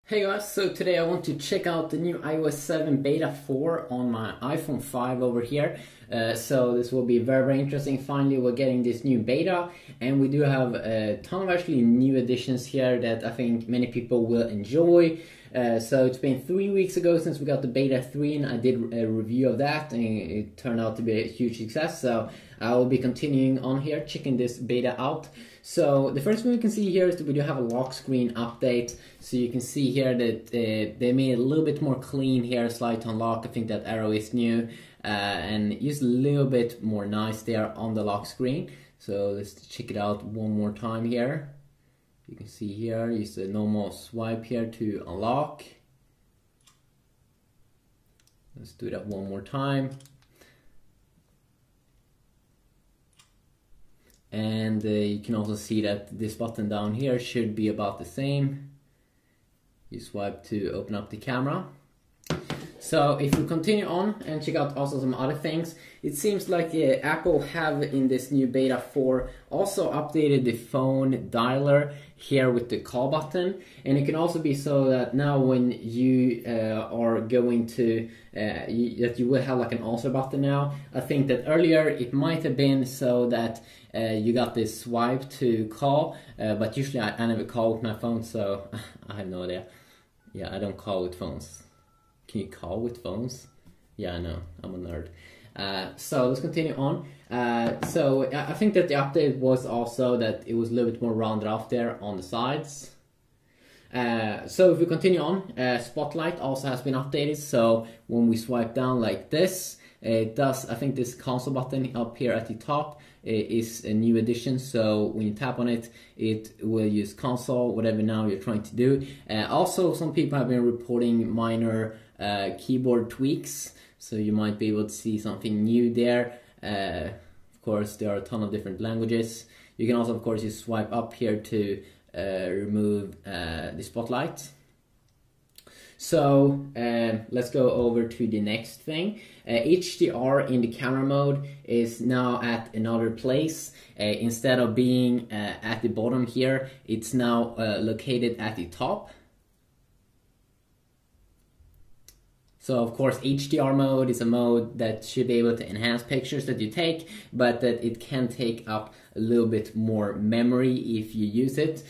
Hey guys, so today I want to check out the new iOS 7 Beta 4 on my iPhone 5 over here. So this will be very interesting. Finally we're getting this new beta, and we do have a ton of actually new additions here that I think many people will enjoy. So it's been 3 weeks ago since we got the beta 3, and I did a review of that, and it turned out to be a huge success. So I will be continuing on here, checking this beta out. So the first thing we can see here is that we do have a lock screen update. So you can see here that they made it a little bit more clean here, slide to unlock. I think that arrow is new, and just a little bit more nice there on the lock screen. So let's check it out one more time here. You can see here, use the normal swipe here to unlock. Let's do that one more time. And you can also see that this button down here should be about the same. You swipe to open up the camera. So if we continue on and check out also some other things, it seems like Apple have in this new beta 4 also updated the phone dialer here with the call button, and it can also be so that now when you are going to that you will have like an answer button now. I think that earlier it might have been so that you got this swipe to call, but usually I never call with my phone, so I have no idea. Yeah, I don't call with phones. Can you call with phones? Yeah, I know, I'm a nerd. So let's continue on. So I think that the update was also that it was a little bit more rounded off there on the sides. So if we continue on, Spotlight also has been updated. So when we swipe down like this, it does, I think this console button up here at the top is a new addition. So when you tap on it, it will use console, whatever now you're trying to do. Also, some people have been reporting minor keyboard tweaks, so you might be able to see something new there. Of course, there are a ton of different languages. You can also, of course, just swipe up here to remove the spotlight. So let's go over to the next thing. HDR in the camera mode is now at another place. Instead of being at the bottom here, it's now located at the top. So of course HDR mode is a mode that should be able to enhance pictures that you take, but that it can take up a little bit more memory if you use it.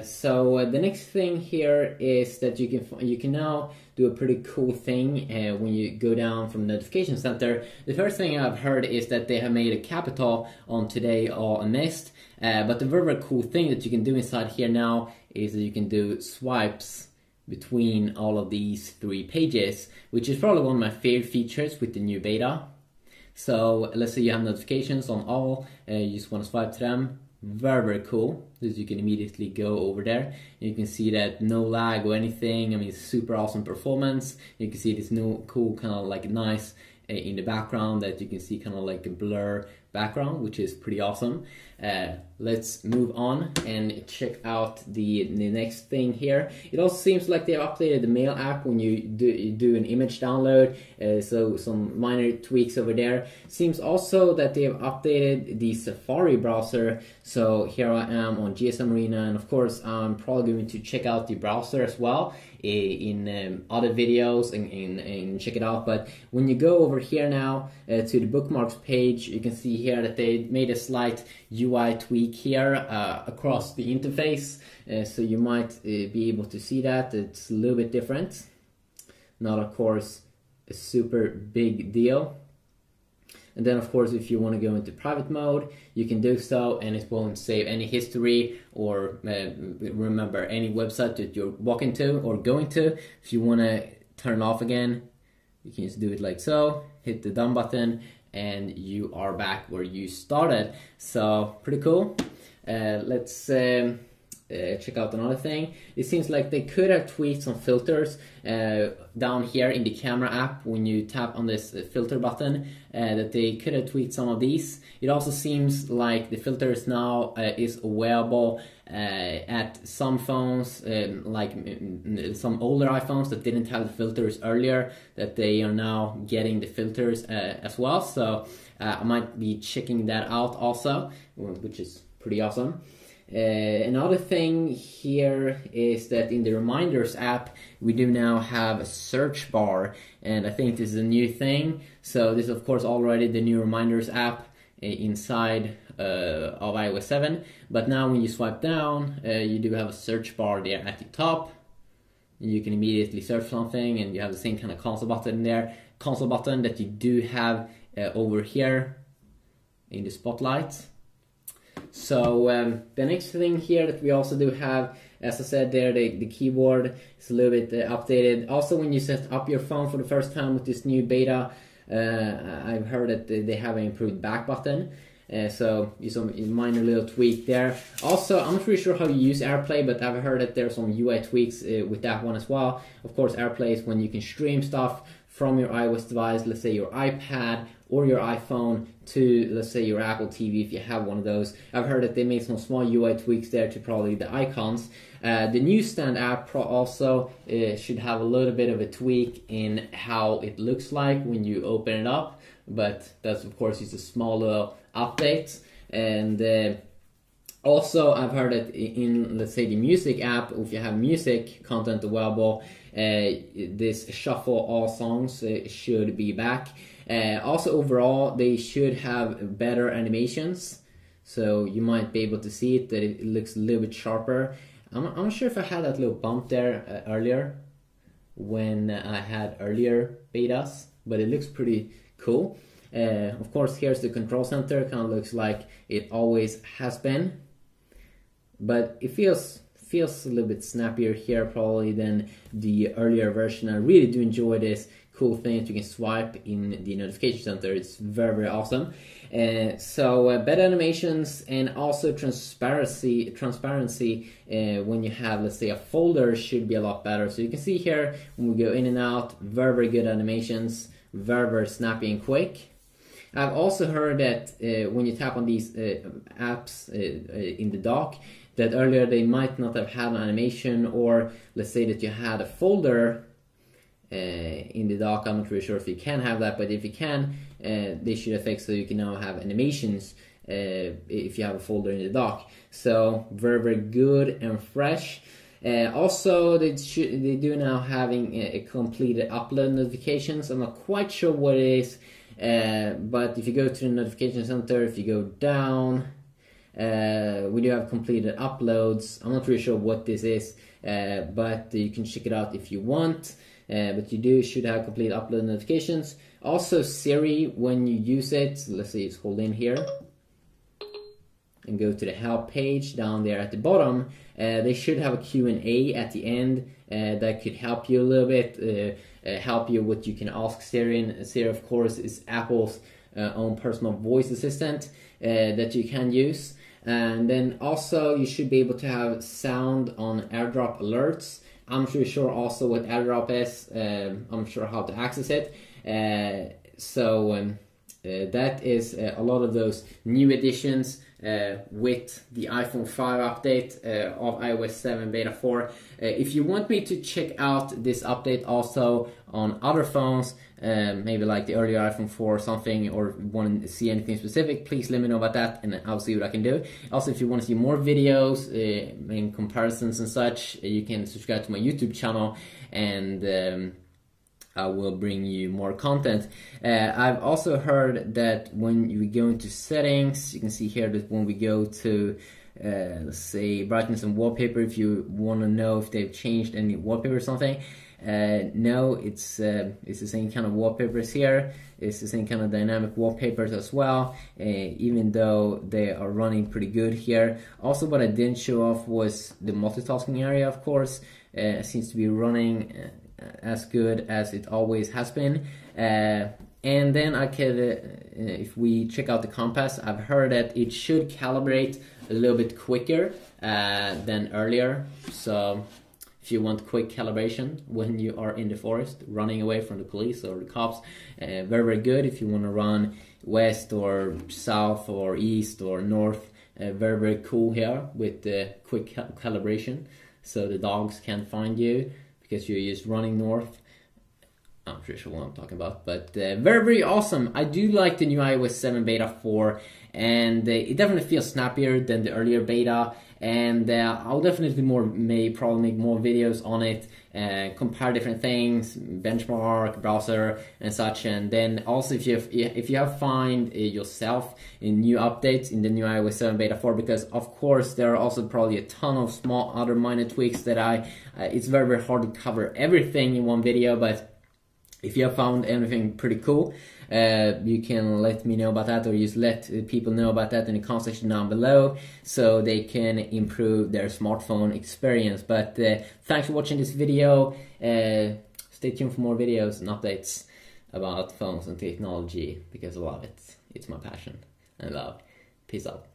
So the next thing here is that you can now do a pretty cool thing when you go down from the notification center. The first thing I've heard is that they have made a capital on today or a missed, but the very cool thing that you can do inside here now is that you can do swipes between all of these 3 pages, which is probably one of my favorite features with the new beta. So let's say you have notifications on all, you just want to swipe to them. Very cool, because you can immediately go over there. You can see that no lag or anything. I mean, super awesome performance. You can see this new cool kind of like nice in the background that you can see kind of like a blur background, which is pretty awesome. Let's move on and check out the next thing here. It also seems like they have updated the Mail app when you do an image download, so some minor tweaks over there. Seems also that they have updated the Safari browser. So here I am on GSM Arena, and of course I'm probably going to check out the browser as well in other videos and check it out. But when you go over here now to the bookmarks page, you can see here that they made a slight UI tweak here across the interface, so you might be able to see that it's a little bit different. Not of course a super big deal. And then of course if you want to go into private mode, you can do so, and it won't save any history or remember any website that you're walking to or going to. If you want to turn it off again, you can just do it like so, hit the done button, and you are back where you started. So pretty cool. Let's check out another thing. It seems like they could have tweaked some filters down here in the camera app when you tap on this filter button, that they could have tweaked some of these. It also seems like the filters now is available at some phones, like some older iPhones that didn't have the filters earlier, that they are now getting the filters as well. So I might be checking that out also, which is pretty awesome. Another thing here is that in the Reminders app we do now have a search bar, and I think this is a new thing. So this is of course already the new Reminders app inside of iOS 7, but now when you swipe down you do have a search bar there at the top. You can immediately search something, and you have the same kind of console button there, console button that you do have over here in the spotlight. So the next thing here that we also do have, as I said there, the keyboard is a little bit updated. Also, when you set up your phone for the first time with this new beta, I've heard that they have an improved back button. So some minor little tweak there. Also, I'm not really sure how you use AirPlay, but I've heard that there's some UI tweaks with that one as well. Of course, AirPlay is when you can stream stuff from your iOS device, let's say your iPad or your iPhone, to, let's say, your Apple TV if you have one of those. I've heard that they made some small UI tweaks there to probably the icons. The Newsstand app also should have a little bit of a tweak in how it looks like when you open it up, but that's of course just a small little update. And also I've heard that in, let's say, the music app, if you have music content available, this shuffle all songs should be back. Also overall they should have better animations, so you might be able to see it, that it looks a little bit sharper. I'm not sure if I had that little bump there earlier when I had earlier betas, but it looks pretty cool. Of course, here's the control center, kind of looks like it always has been, but it feels a little bit snappier here probably than the earlier version. I really do enjoy this cool thing that you can swipe in the notification center. It's very, very awesome. So better animations, and also transparency when you have, let's say, a folder should be a lot better. So you can see here when we go in and out, very, very good animations, very, very snappy and quick. I've also heard that when you tap on these apps in the dock, that earlier they might not have had an animation, or let's say that you had a folder in the dock. I'm not really sure if you can have that, but if you can, they should have fixed so you can now have animations if you have a folder in the dock. So very, very good and fresh. Also, they do now having a completed upload notifications. I'm not quite sure what it is, but if you go to the notification center, if you go down, we do have completed uploads. I'm not really sure what this is, but you can check it out if you want. But you should have complete upload notifications. Also Siri, when you use it, so let's say just hold in here and go to the help page down there at the bottom, they should have a Q&A at the end that could help you a little bit, help you what you can ask Siri. And Siri, of course, is Apple's own personal voice assistant that you can use. And then also you should be able to have sound on AirDrop alerts. I'm not really sure also what AirDrop is. I'm not sure how to access it. So that is a lot of those new additions with the iPhone 5 update of iOS 7 Beta 4. If you want me to check out this update also on other phones, maybe like the earlier iPhone 4 or something, or want to see anything specific, please let me know about that and I'll see what I can do. Also, if you want to see more videos in comparisons and such, you can subscribe to my YouTube channel, and I will bring you more content. I've also heard that when you go into settings, you can see here that when we go to let's say brightness and wallpaper, if you want to know if they've changed any wallpaper or something, no, it's the same kind of wallpapers here. It's the same kind of dynamic wallpapers as well, even though they are running pretty good here. Also, what I didn't show off was the multitasking area, of course. It seems to be running as good as it always has been. And then I could, if we check out the compass, I've heard that it should calibrate a little bit quicker than earlier. So if you want quick calibration when you are in the forest running away from the police or the cops, very, very good. If you want to run west or south or east or north, very, very cool here with the quick calibration, so the dogs can't find you because you're just running north I'm pretty sure what I'm talking about, but very, very awesome. I do like the new iOS 7 Beta 4, and it definitely feels snappier than the earlier beta, and I'll definitely probably make more videos on it, compare different things, benchmark, browser, and such. And then also if you have find yourself in new updates in the new iOS 7 Beta 4, because of course there are also probably a ton of small other minor tweaks that it's very, very hard to cover everything in one video, but if you have found anything pretty cool, you can let me know about that, or just let people know about that in the comment section down below, so they can improve their smartphone experience. But thanks for watching this video. Stay tuned for more videos and updates about phones and technology, because I love it. It's my passion and love. Peace out.